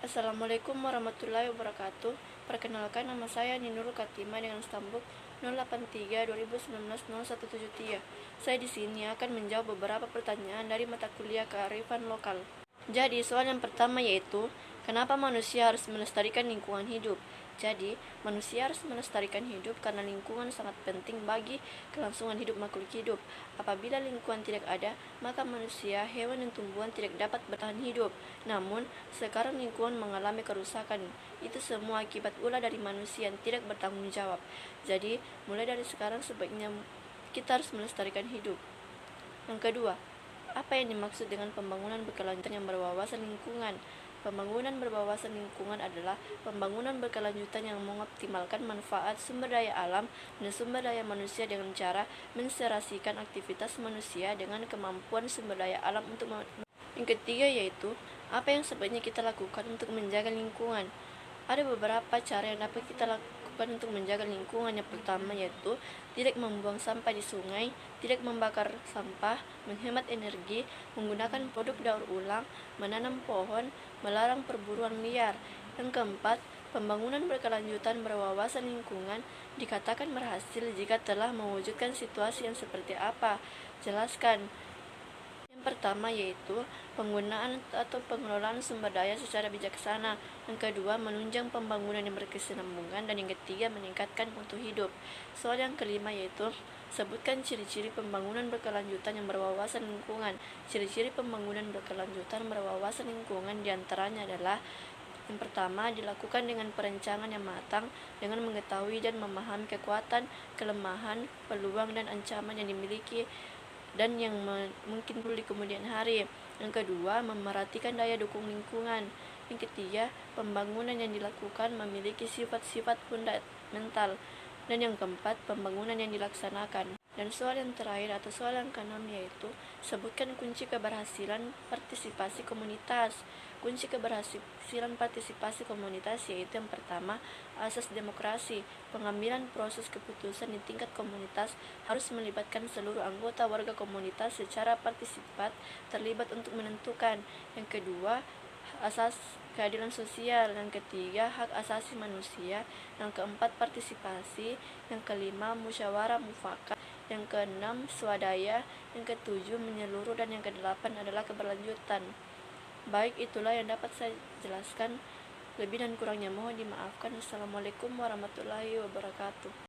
Assalamualaikum warahmatullahi wabarakatuh. Perkenalkan, nama saya Ninurul Katima dengan stambuk 083-2019-0173. Saya di sini akan menjawab beberapa pertanyaan dari mata kuliah kearifan lokal. Jadi, soal yang pertama yaitu, kenapa manusia harus melestarikan lingkungan hidup? Jadi, manusia harus melestarikan hidup karena lingkungan sangat penting bagi kelangsungan hidup makhluk hidup. Apabila lingkungan tidak ada, maka manusia, hewan, dan tumbuhan tidak dapat bertahan hidup. Namun, sekarang lingkungan mengalami kerusakan. Itu semua akibat ulah dari manusia yang tidak bertanggung jawab. Jadi, mulai dari sekarang sebaiknya kita harus melestarikan hidup. Yang kedua, apa yang dimaksud dengan pembangunan berkelanjutan yang berwawasan lingkungan? Pembangunan berwawasan lingkungan adalah pembangunan berkelanjutan yang mengoptimalkan manfaat sumber daya alam dan sumber daya manusia dengan cara menserasikan aktivitas manusia dengan kemampuan sumber daya alam untuk Yang ketiga yaitu, apa yang sebaiknya kita lakukan untuk menjaga lingkungan? Ada beberapa cara yang dapat kita lakukan untuk menjaga lingkungan. Yang pertama yaitu tidak membuang sampah di sungai, tidak membakar sampah, menghemat energi, menggunakan produk daur ulang, menanam pohon, melarang perburuan liar. Yang keempat, pembangunan berkelanjutan berwawasan lingkungan dikatakan berhasil jika telah mewujudkan situasi yang seperti apa? Jelaskan. Pertama yaitu penggunaan atau pengelolaan sumber daya secara bijaksana. Yang kedua, menunjang pembangunan yang berkesinambungan, dan yang ketiga, meningkatkan mutu hidup. Soal yang kelima yaitu sebutkan ciri-ciri pembangunan berkelanjutan yang berwawasan lingkungan. Ciri-ciri pembangunan berkelanjutan berwawasan lingkungan diantaranya adalah: yang pertama, dilakukan dengan perencanaan yang matang, dengan mengetahui dan memahami kekuatan, kelemahan, peluang, dan ancaman yang dimiliki dan yang mungkin perlu di kemudian hari. Yang kedua, memerhatikan daya dukung lingkungan. Yang ketiga, pembangunan yang dilakukan memiliki sifat-sifat fundamental. Dan yang keempat, pembangunan yang dilaksanakan. Dan soal yang terakhir atau soal yang keenam yaitu, sebutkan kunci keberhasilan partisipasi komunitas. Kunci keberhasilan partisipasi komunitas yaitu: yang pertama, asas demokrasi. Pengambilan proses keputusan di tingkat komunitas harus melibatkan seluruh anggota warga komunitas secara partisipat terlibat untuk menentukan. Yang kedua, asas keadilan sosial. Yang ketiga, hak asasi manusia. Yang keempat, partisipasi. Yang kelima, musyawarah mufakat. Yang keenam, swadaya. Yang ketujuh, menyeluruh. Dan yang kedelapan adalah keberlanjutan. Baik, itulah yang dapat saya jelaskan. Lebih dan kurangnya mohon dimaafkan. Assalamualaikum warahmatullahi wabarakatuh.